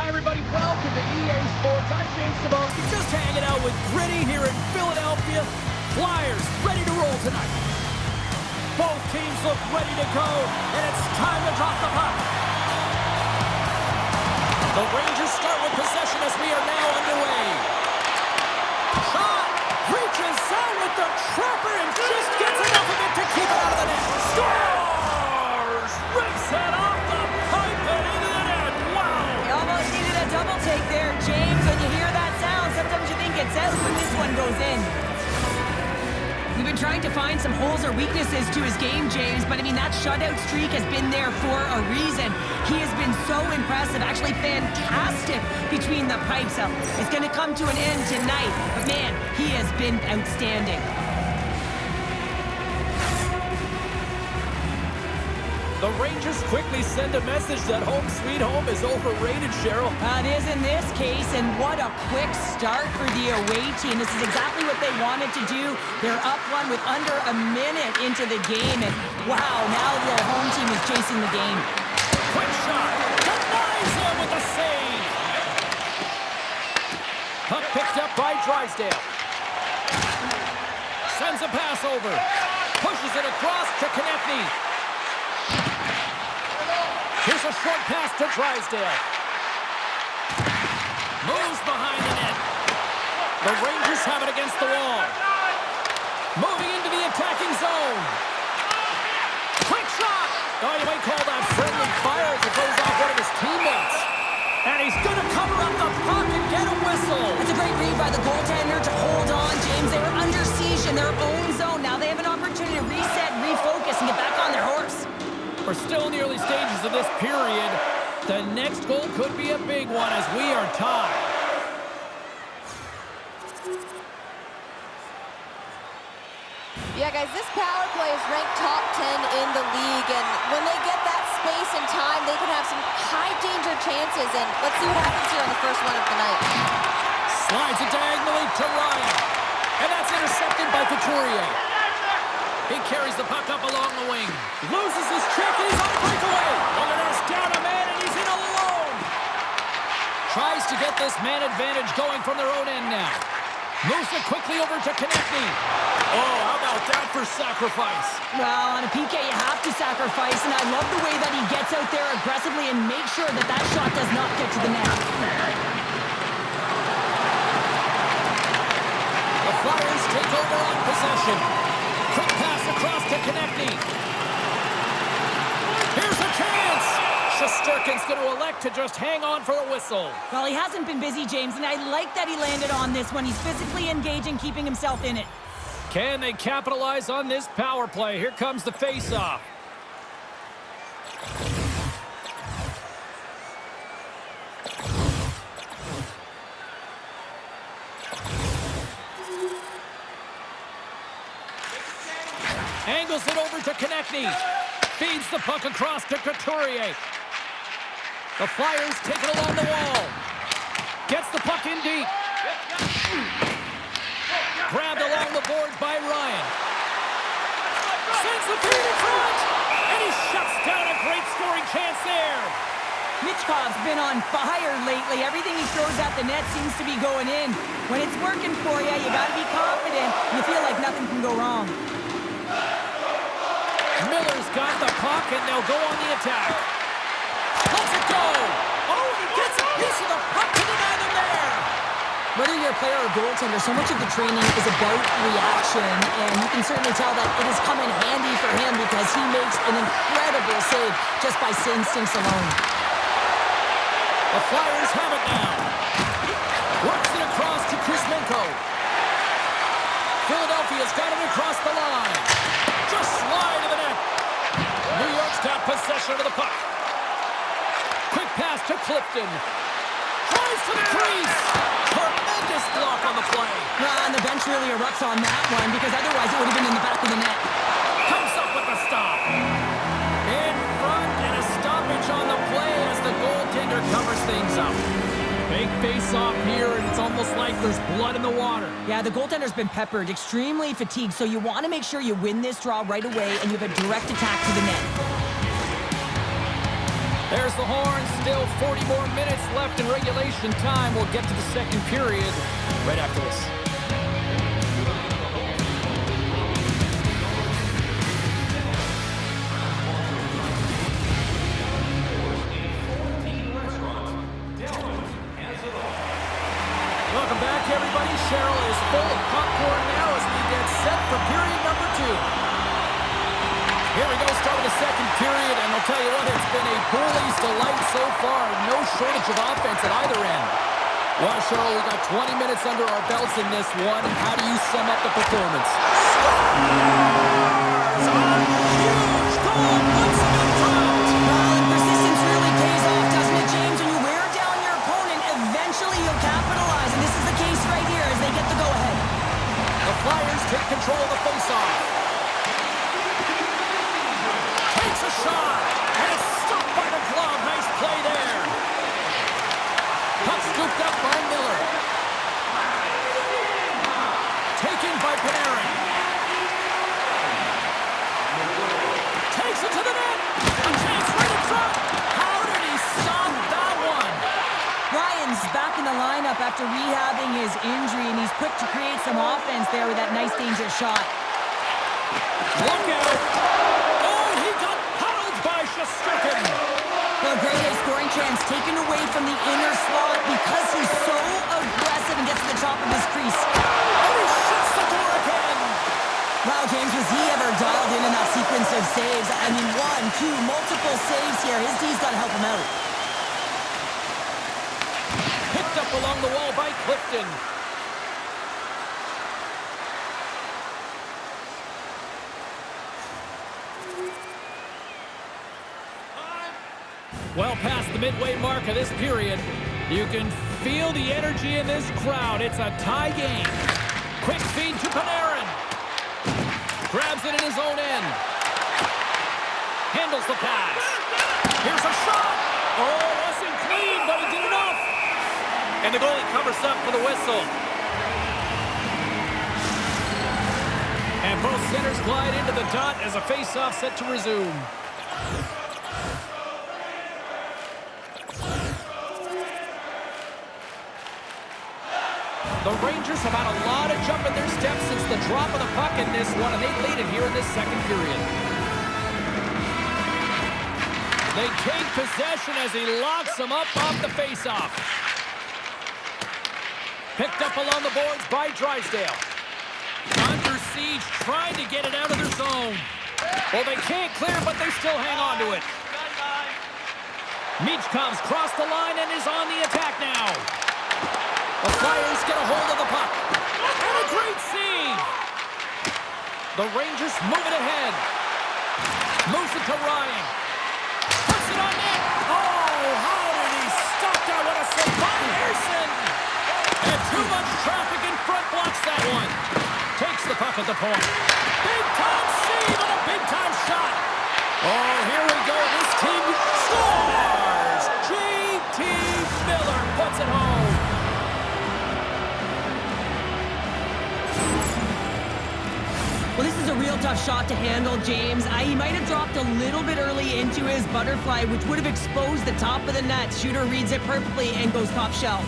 everybody. Welcome to EA Sports. I'm James Simone. Just hanging out with Gritty here in Philadelphia. Flyers ready to roll tonight. Both teams look ready to go, and it's time to drop the puck. The Rangers start with possession as we are now underway. Shot! Reaches out with the trapper and just gets enough of it to keep it out of the net. Scores! Rips it off the pipe and into the net. Wow! You almost needed a double take there, James. When you hear that sound, sometimes you think it's out, but this one goes in. We've been trying to find some holes or weaknesses to his game, James, but I mean, that shutout streak has been there for a reason. He has been so impressive, actually fantastic between the pipes. It's going to come to an end tonight, but man, he has been outstanding. The Rangers quickly send a message that home sweet home is overrated, Cheryl. It is in this case, and what a quick start for the away team. This is exactly what they wanted to do. They're up one with under a minute into the game, and wow, now the home team is chasing the game. Quick shot, denies him with a save. Puck picked up by Drysdale. Sends a pass over. Pushes it across to Konechny. Here's a short pass to Drysdale. Moves behind the net. The Rangers have it against the wall. Moving into the attacking zone. Quick shot! Oh, you might call that friendly fire as it goes off one of his teammates. And he's going to cover up the puck and get a whistle. That's a great read by the goaltender to hold on, James. They were under siege in their own zone. Now they have an opportunity to reset, refocus, and get back on their horse. We're still in the early stages of this period. The next goal could be a big one as we are tied. Yeah, guys, this power play is ranked top 10 in the league, and when they get that space and time, they can have some high-danger chances, and let's see what happens here on the first one of the night. Slides it diagonally to Ryan, and that's intercepted by Couturier. He carries the puck up along the wing. Loses his check, and he's on a breakaway. Wilderness down a man, and he's in alone. Tries to get this man advantage going from their own end now. Moves it quickly over to Konechny. Oh, how about that for sacrifice? Well, on a PK, you have to sacrifice, and I love the way that he gets out there aggressively and makes sure that that shot does not get to the net. The Flyers take over on possession. Quick pass across to Konechny. Here's a chance. Shesterkin's going to elect to just hang on for the whistle. Well, he hasn't been busy, James, and I like that he landed on this one. He's physically engaging, keeping himself in it. Can they capitalize on this power play? Here comes the face-off. Angles it over to Konechny. Feeds the puck across to Couturier. The Flyers take it along the wall. Gets the puck in deep. Grabbed along the boards by Ryan. Sends the feed in front. And he shuts down a great scoring chance there. Michkov's been on fire lately. Everything he throws at the net seems to be going in. When it's working for you, you got to be confident. You feel like nothing can go wrong. Miller's got the puck, and they'll go on the attack. Let's it go! Oh, he gets a piece of the puck to deny them there! Whether you're a player or goaltender, so much of the training is about reaction, and you can certainly tell that it has come in handy for him because he makes an incredible save just by instincts alone. The Flyers have it now. Works it across to Kuzmenko. Philadelphia's got it across the line. Just slide to the net. New York's got possession of the puck. Quick pass to Clifton. Tries to the crease. Tremendous block on the play. And the bench really erupts on that one because otherwise it would have been in the back of the net. Comes up with the stop. In front and a stoppage on the play as the goaltender covers things up. Big face-off here, and it's almost like there's blood in the water. Yeah, the goaltender's been peppered, extremely fatigued, so you want to make sure you win this draw right away and you have a direct attack to the net. There's the horn. Still 40 more minutes left in regulation time. We'll get to the second period right after this. Welcome back, everybody. Cheryl is full of popcorn now as we get set for period number 2. Here we go, start of the second period, and I'll tell you what, it's been a bully's delight so far. No shortage of offense at either end. Well, Cheryl, we got 20 minutes under our belts in this one. How do you sum up the performance? Huge goal puts them in front. Well, and persistence really pays off, doesn't it, James? When you wear down your opponent, eventually you'll capitalize, and this is the case right here as they get the go-ahead. The Flyers take control of the face-off. Takes a shot, and it's stopped by the glove. Nice play there. Puck scooped up by Miller. Taken by Panarin. Takes it to the net. A chance right in front. How did he stop that one? Ryan's back in the lineup after rehabbing his injury, and he's quick to create some offense there with that nice dangerous shot. Look out. Well, great high scoring chance taken away from the inner slot because he's so aggressive and gets to the top of his crease. And he shuts the door again. Wow, James, was he ever dialed in that sequence of saves? I mean, 1, 2, multiple saves here. His D's got to help him out. Picked up along the wall by Clifton. Well past the midway mark of this period, you can feel the energy in this crowd. It's a tie game. Quick feed to Panarin. Grabs it in his own end. Handles the pass. Here's a shot. Oh, wasn't clean, but he did enough. And the goalie covers up for the whistle. And both centers glide into the dot as a face-off set to resume. The Rangers have had a lot of jump in their steps since the drop of the puck in this one, and they lead it here in this second period. They take possession as he locks them up off the faceoff. Picked up along the boards by Drysdale. Under siege, trying to get it out of their zone. Well, they can't clear, but they still hang on to it. Michkov's crossed the line and is on the attack now. The Flyers get a hold of the puck. And a great save. The Rangers move it ahead. Moves it to Ryan. Puts it on net. Oh, how did he stop that? What a save by Pearson. And too much traffic in front blocks that one. Takes the puck at the point. Big-time save and a big-time shot. Oh, here we go. This team scores. J.T. Miller puts it home. Well, this is a real tough shot to handle, James. He might have dropped a little bit early into his butterfly, which would have exposed the top of the net. Shooter reads it perfectly and goes top shelf.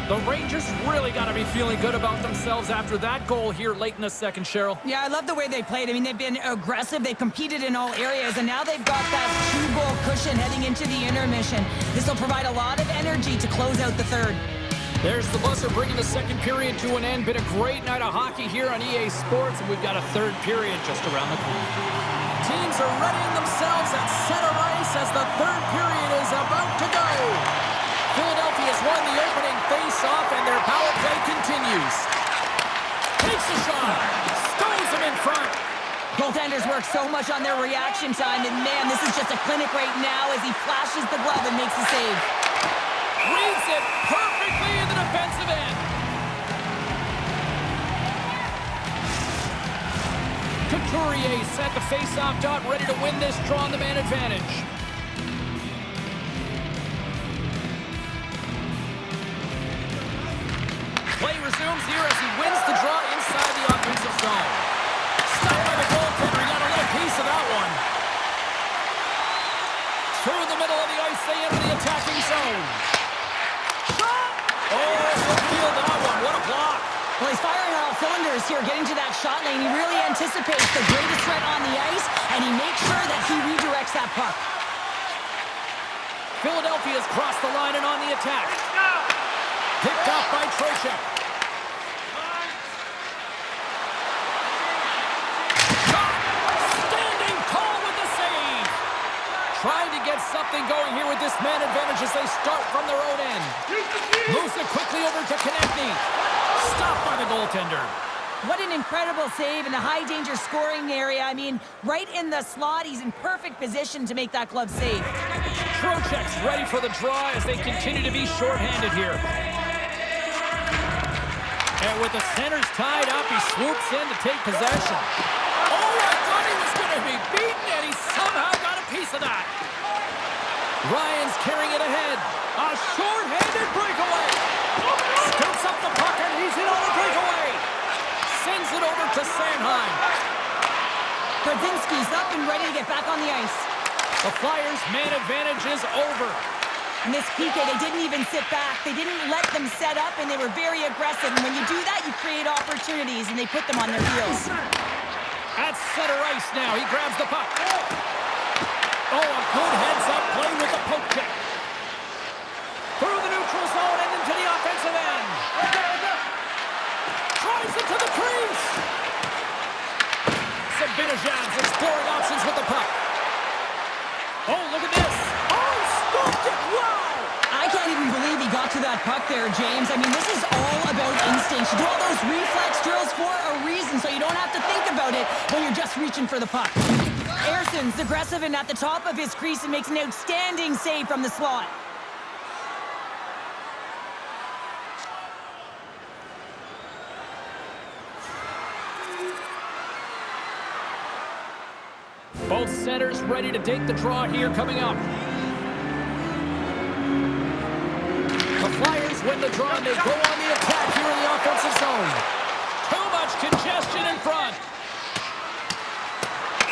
The Rangers really got to be feeling good about themselves after that goal here late in the second, Cheryl. Yeah, I love the way they played. I mean, they've been aggressive. They've competed in all areas, and now they've got that 2-goal cushion heading into the intermission. This will provide a lot of energy to close out the third. There's the buzzer bringing the second period to an end. Been a great night of hockey here on EA Sports, and we've got a third period just around the corner. Teams are readying themselves at center ice as the third period is about to go. Philadelphia's won the opening face-off, and their power play continues. Takes a shot. Stones him in front. Goaltenders work so much on their reaction time, and man, this is just a clinic right now as he flashes the glove and makes the save. Reads it perfectly in the defensive end. Couturier set the face-off dot, ready to win this draw on the man advantage. Play resumes here as he wins the draw inside the offensive zone. Stopped by the goaltender. He got a little piece of that one. Through the middle of the ice, they enter the attacking zone. Shot! Oh, good field that one. What a block. Well, he's firing on all cylinders here, getting to that shot lane. He really anticipates the greatest threat on the ice, and he makes sure that he redirects that puck. Philadelphia's crossed the line and on the attack. Picked up by Trocheck. Shot! Standing tall with the save. Trying to get something going here with this man advantage as they start from their own end. Moves it quickly over to Konechny. Stopped by the goaltender. What an incredible save in the high-danger scoring area. I mean, right in the slot. He's in perfect position to make that glove save. Trocheck's ready for the draw as they continue to be shorthanded here. And with the centers tied up, he swoops in to take possession. Oh, I thought he was going to be beaten, and he somehow got a piece of that. Ryan's carrying it ahead. A shorthanded breakaway. Scoops up the puck, and he's in on a breakaway. Sends it over to Sanheim. Brodzinski's up and ready to get back on the ice. The Flyers' man advantage is over. In this PK, they didn't even sit back. They didn't let them set up, and they were very aggressive. And when you do that, you create opportunities, and they put them on their heels. At center ice now. He grabs the puck. Oh, a good heads-up play with the poke check. Through the neutral zone and into the offensive end. Drives it to the crease. Zibanejad's exploring options with the puck. Oh, look at this. Oh, stopped it. Wow. I can't even believe he got to that puck there, James. I mean, this is all about instinct. You do all those reflex drills for a reason, so you don't have to think about it when you're just reaching for the puck. Erson's aggressive and at the top of his crease and makes an outstanding save from the slot. Both centers ready to take the draw here coming up. The Flyers win the draw and they go on the attack here in the offensive zone. Too much congestion in front.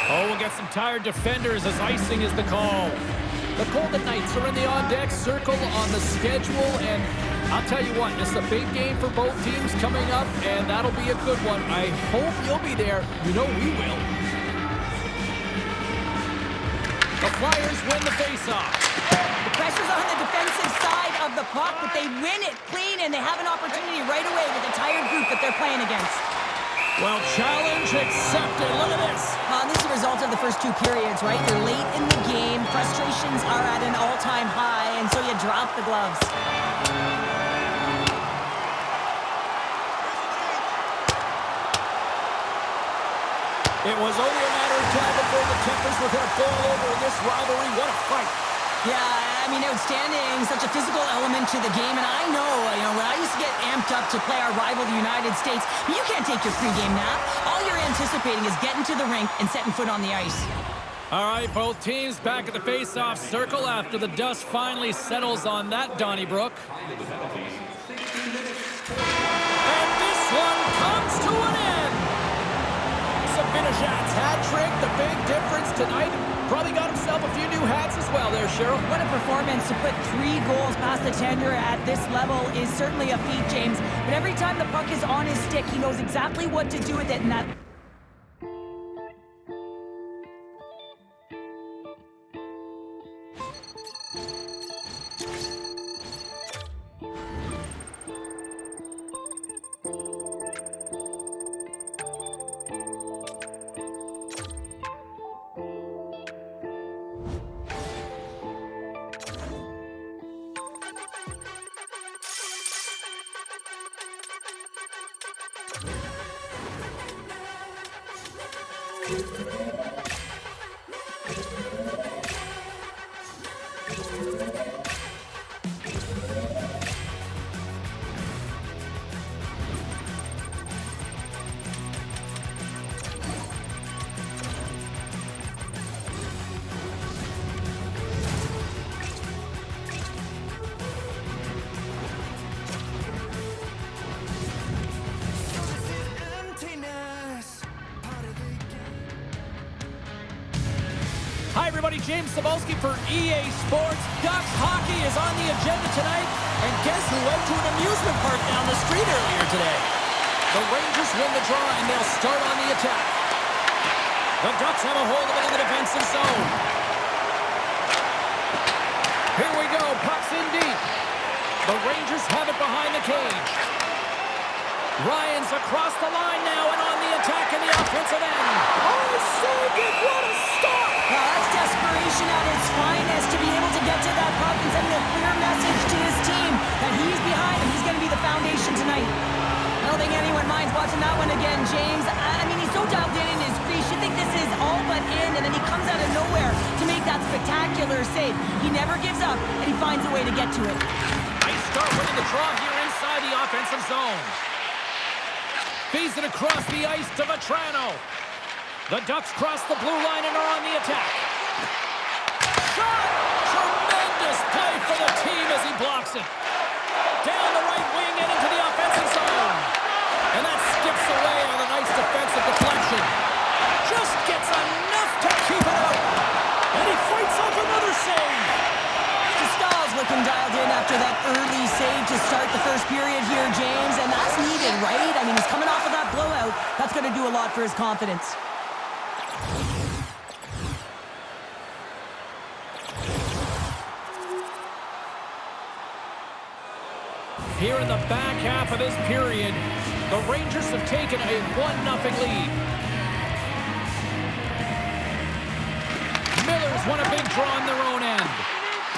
Oh, we'll get some tired defenders as icing is the call. The Golden Knights are in the on-deck circle on the schedule, and I'll tell you what, this is a big game for both teams coming up, and that'll be a good one. I hope you'll be there. You know we will. The Flyers win the faceoff. The pressure's on the defensive side of the puck, but they win it clean, and they have an opportunity right away with a tired group that they're playing against. Well, challenge accepted. Look at this. This is a result of the first two periods, right? You're late in the game. Frustrations are at an all-time high, and so you drop the gloves. It was only a matter of time before the tempers were going to boil over in this rivalry. What a fight. Yeah, I mean, outstanding. Such a physical element to the game. And I know, when I used to get amped up to play our rival, the United States, you can't take your pregame nap. All you're anticipating is getting to the rink and setting foot on the ice. All right, both teams back at the face-off circle after the dust finally settles on that Donnybrook. And this one comes to an end. Zibanejad's hat trick, the big difference tonight. Probably got himself a few new hats as well there, Cheryl. What a performance. To put 3 goals past the tender at this level is certainly a feat, James. But every time the puck is on his stick, he knows exactly what to do with it, and that... everybody. James Cebulski for EA Sports. Ducks hockey is on the agenda tonight. And guess who went to an amusement park down the street earlier today? The Rangers win the draw, and they'll start on the attack. The Ducks have a hold of it in the defensive zone. Here we go. Puck's in deep. The Rangers have it behind the cage. Ryan's across the line now and on the attack in the offensive end. Oh, saved it. What a stop. Well, that's desperation at its finest to be able to get to that puck and send a clear message to his team that he's behind and he's going to be the foundation tonight. I don't think anyone minds watching that one again, James. I mean, he's so dialed in his crease. You think this is all but in, and then he comes out of nowhere to make that spectacular save. He never gives up, and he finds a way to get to it. Nice start winning the draw here inside the offensive zone. Feeds it across the ice to Vetrano. The Ducks cross the blue line and are on the attack. Shot! Tremendous play for the team as he blocks it. Down the right wing and into the offensive zone. And that skips away on a nice defensive deflection. Just gets enough to keep it out. And he fights off another save. Stahl's looking dialed in after that early save to start the first period here, James, and that's needed, right? I mean, he's coming off of that blowout. That's going to do a lot for his confidence. Here in the back half of this period, the Rangers have taken a 1-0 lead. Miller's won a big draw on their own end.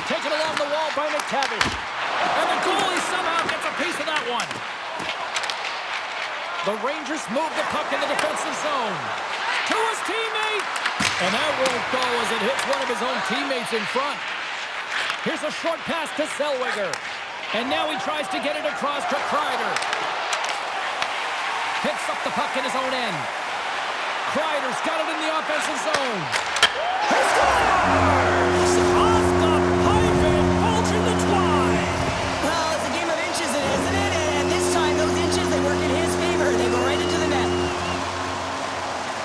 Taken along the wall by McTavish. And the goalie somehow gets a piece of that one. The Rangers move the puck in the defensive zone. To his teammate. And that won't go as it hits one of his own teammates in front. Here's a short pass to Zellweger. And now he tries to get it across to Kreider. Picks up the puck in his own end. Kreider's got it in the offensive zone. He scores! Off the pipe and bulging the twine. Well, it's a game of inches, isn't it? And this time, those inches, they work in his favor. They go right into the net.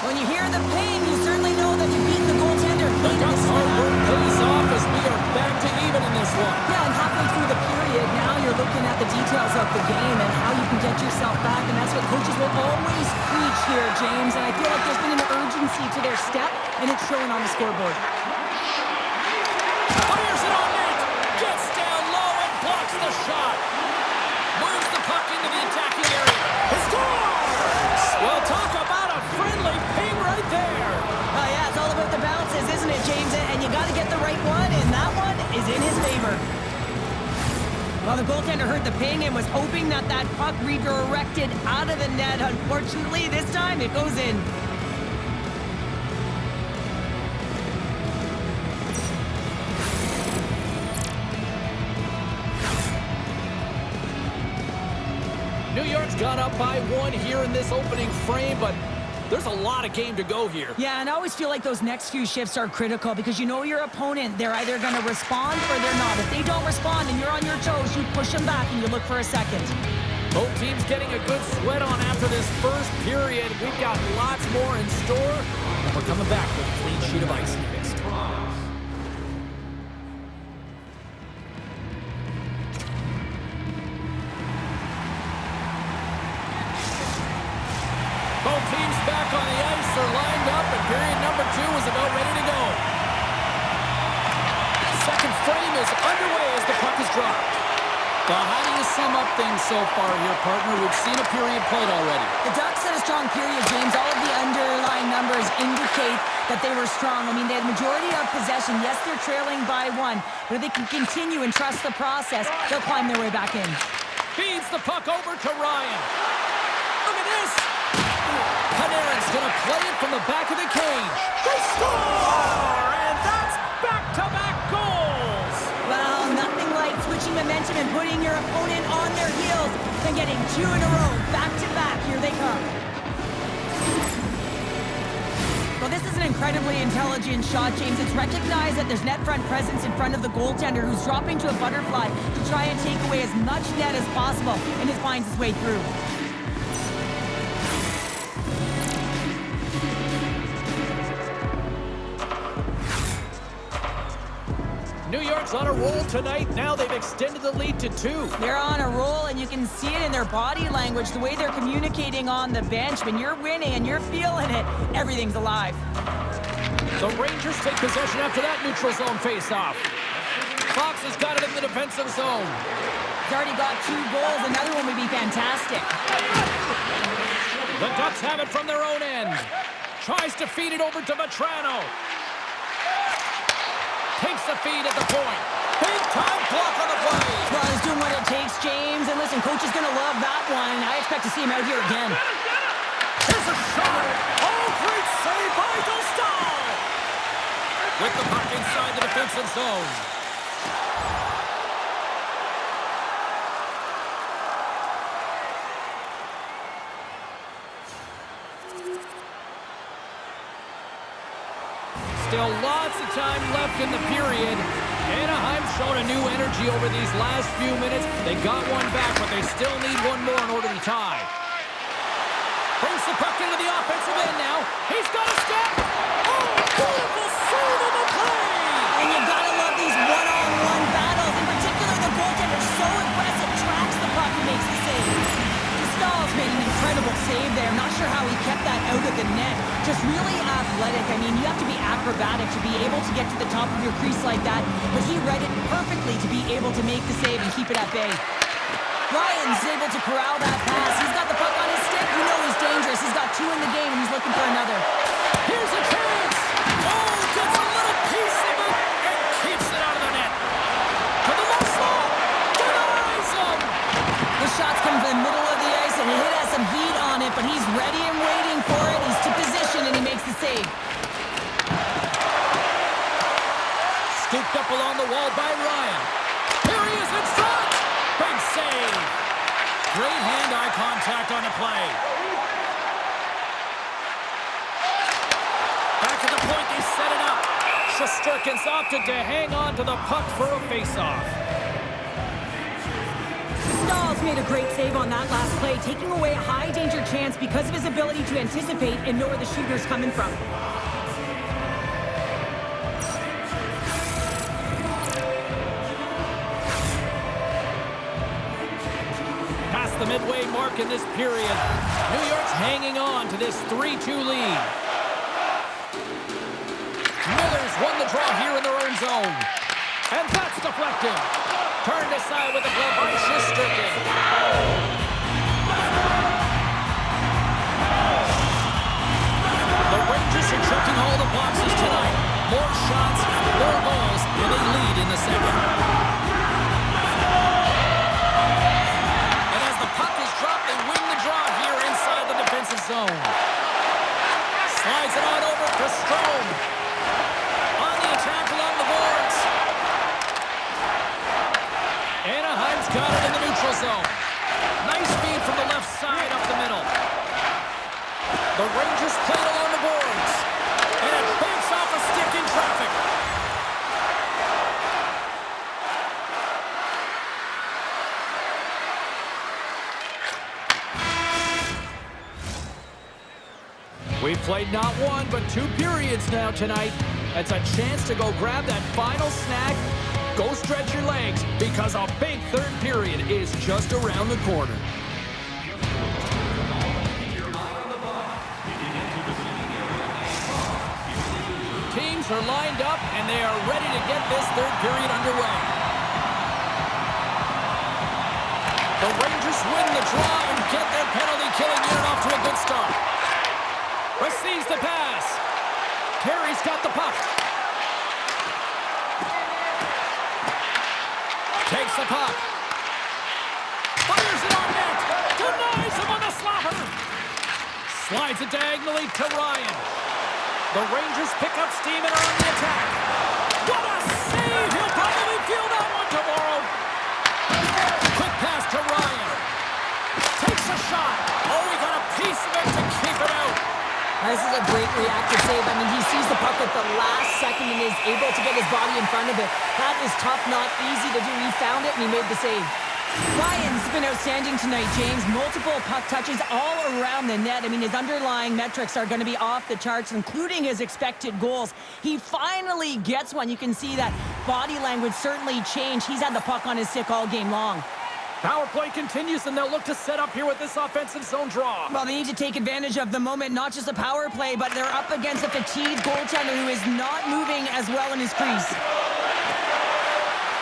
When you hear the pain, you certainly know that you beat the goaltender. The Ducks' hard work pays off as we are back to even in this one. Yeah, and halfway through the period, now you're looking at the details of the game and how you can get yourself back, and that's what coaches will always preach here, James. And I feel like there's been an urgency to their step, and it's showing on the scoreboard. Fires it on net. Gets down low and blocks the shot. Moves the puck into the attacking area. He scores! Well, talk about a friendly ping right there. Oh, yeah, it's all about the bounces, isn't it, James? And you got to get the right one, and that one is in his favor. Well, the goaltender heard the ping and was hoping that that puck redirected out of the net. Unfortunately, this time it goes in. New York's got up by 1 here in this opening frame, but there's a lot of game to go here. Yeah, and I always feel like those next few shifts are critical because you know your opponent. They're either going to respond or they're not. If they don't respond and you're on your toes, you push them back and you look for a second. Both teams getting a good sweat on after this first period. We've got lots more in store, and we're coming back with a clean sheet of ice next. Both teams back on the ice are lined up, and period number 2 is about ready to go. Second frame is underway as the puck is dropped. Well, how do you sum up things so far here, partner? We've seen a period played already. The Ducks had a strong period, James. All of the underlying numbers indicate that they were strong. I mean, they had the majority of possession. Yes, they're trailing by 1, but if they can continue and trust the process, they'll climb their way back in. Feeds the puck over to Ryan. Look at this. Panarin's going to play it from the back of the cage. They score! And that's back-to-back goals. Well, nothing like switching momentum and putting your opponent on their heels than getting 2 in a row, back-to-back. Here they come. Well, this is an incredibly intelligent shot, James. It's recognized that there's net front presence in front of the goaltender who's dropping to a butterfly to try and take away as much net as possible, and it finds its way through. New York's on a roll tonight. Now they've extended the lead to 2. They're on a roll, and you can see it in their body language, the way they're communicating on the bench. When you're winning and you're feeling it, everything's alive. The Rangers take possession after that neutral zone faceoff. Fox has got it in the defensive zone. He's already got 2 goals. Another one would be fantastic. The Ducks have it from their own end. Tries to feed it over to Vetrano. Takes the feed at the point. Big time block on the play. Well, he's doing what it takes, James. And listen, coach is going to love that one. I expect to see him out here again. Here's a shot. Oh, great save by Dostal. With the puck inside the defensive zone. Still lots of time left in the period. Anaheim's shown a new energy over these last few minutes. They got one back, but they still need one more in order to tie. Brings the puck into the offensive end now. He's got a step. Oh, beautiful save on the play. And you gotta love these one-on-one battles. In particular, the goaltender so aggressive, tracks the puck and makes the save. Dostal's made an incredible save there. I'm not sure how he kept that out of the net. Just really athletic. I mean, you have to be acrobatic to be able to get to the top of your crease like that. But he read it perfectly to be able to make the save and keep it at bay. Ryan's able to corral that pass. He's got the puck on his stick. You know he's dangerous. He's got 2 in the game, and he's looking for another. Here's a chance. Oh, gets a little piece of it and keeps it out of the net. To the left slot. Denies him. The shot's coming from the middle of the ice, and it has some heat on it, but he's ready and waiting for it. He's to position, and he makes the save. Scooped up along the wall by Ryan. Here he is in front. Big save. Great hand-eye contact on the play. Back at the point, they set it up. Shesterkin's opted to hang on to the puck for a face-off. Stahl's made a great save on that last play, taking away a high-danger chance because of his ability to anticipate and know where the shooter's coming from. Past the midway mark in this period, New York's hanging on to this 3-2 lead. Miller's won the draw here in their own zone. And that's deflected. Turned aside with the glove by Shesterkin. The Rangers are checking all the boxes tonight. More shots, more goals, and they lead in the second. And as the puck is dropped, they win the draw here inside the defensive zone. Slides it on over to Strome. On the attack along the boards. Anaheim's got it in the neutral zone. Nice feed from the left side up the middle. The Rangers play it along the boards. And it banks off a stick in traffic. We've played not one, but 2 periods now tonight. It's a chance to go grab that final snack. Go stretch your legs, because a big third period is just around the corner. Teams are lined up, and they are ready to get this third period underway. The Rangers win the draw and get their penalty-killing unit off to a good start. Receives the pass. Carey's got the puck. Takes the puck. Fires it on net. Denies him on the slapper. Slides it diagonally to Ryan. The Rangers pick up steam and are on the attack. What a save! He'll probably feel that one tomorrow. Quick pass to Ryan. Takes a shot. Oh, he got a piece of it to keep it out. This is a great reactive save. I mean, he sees the puck at the last second and is able to get his body in front of it. That is tough, not easy to do. He found it and he made the save. Ryan's been outstanding tonight, James. Multiple puck touches all around the net. I mean, his underlying metrics are going to be off the charts, including his expected goals. He finally gets one. You can see that body language certainly changed. He's had the puck on his stick all game long. Power play continues, and they'll look to set up here with this offensive zone draw. Well, they need to take advantage of the moment, not just a power play, but they're up against a fatigued goaltender who is not moving as well in his crease.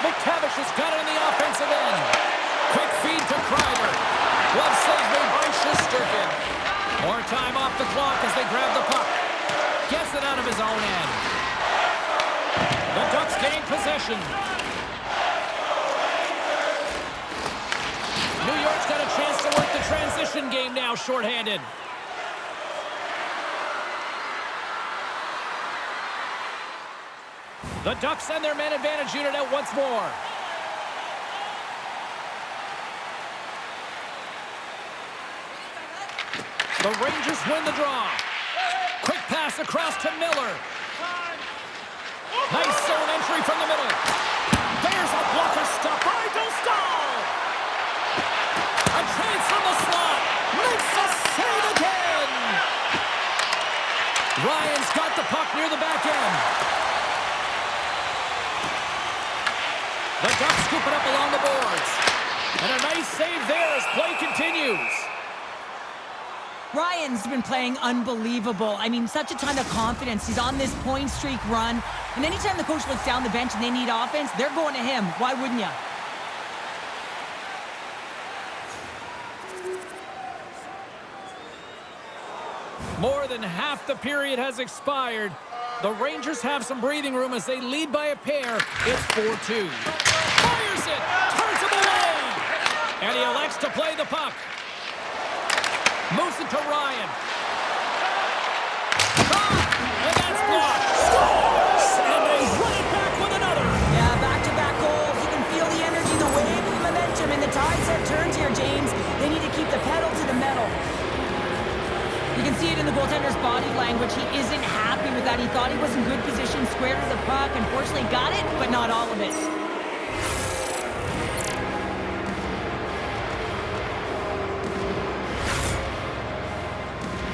McTavish has got it in the offensive end. Quick feed to Kreider. Glove save made by Shesterkin. More time off the clock as they grab the puck. Gets it out of his own end. The Ducks gain possession. New York's got a chance to work the transition game now, shorthanded. The Ducks send their man advantage unit out once more. The Rangers win the draw. Quick pass across to Miller. Nice zone entry from the middle. There's a blocker stop by Dostal. A chance from the slot. Makes a save again. Ryan's got the puck near the back end. The Ducks scoop it up along the boards. And a nice save there as play continues. Ryan's been playing unbelievable. I mean, such a ton of confidence. He's on this point streak run. And anytime the coach looks down the bench and they need offense, they're going to him. Why wouldn't you? More than half the period has expired. The Rangers have some breathing room as they lead by a pair. It's 4-2. Fires it! Turns him away! And he elects to play the puck. Moves it to Ryan. And that's blocked. Scores! And they run it back with another. Yeah, back-to-back goals. You can feel the energy, the wave of momentum, and the tides have turned here, James. They need to keep the pedal to the metal. You can see it in the goaltender's body language. He isn't happy with that. He thought he was in good position, square to the puck. Unfortunately, got it, but not all of it.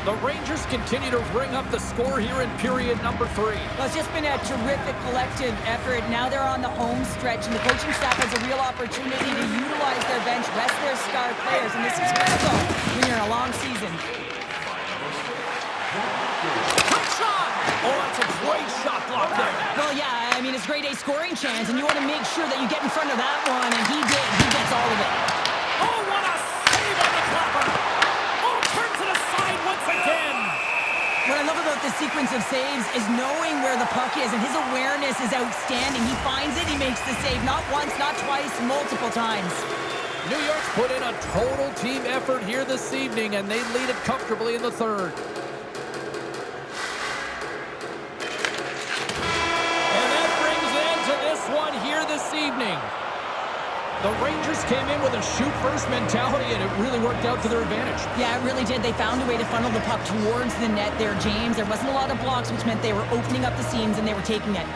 The Rangers continue to ring up the score here in period number 3. Well, it's just been a terrific collective effort. Now they're on the home stretch, and the coaching staff has a real opportunity to utilize their bench, rest their star players, and this is critical when you're in a long season. Quick shot! Oh, that's a great shot block there. Well, yeah, I mean, it's grade A scoring chance, and you want to make sure that you get in front of that one, and he did. He gets all of it. Oh, what a save on the clapper! Oh, turns it aside once again! What I love about this sequence of saves is knowing where the puck is, and his awareness is outstanding. He finds it, he makes the save, not once, not twice, multiple times. New York's put in a total team effort here this evening, and they lead it comfortably in the third. And that brings an end to this one here this evening. The Rangers came in with a shoot-first mentality, and it really worked out to their advantage. Yeah, it really did. They found a way to funnel the puck towards the net there, James. There wasn't a lot of blocks, which meant they were opening up the seams, and they were taking it.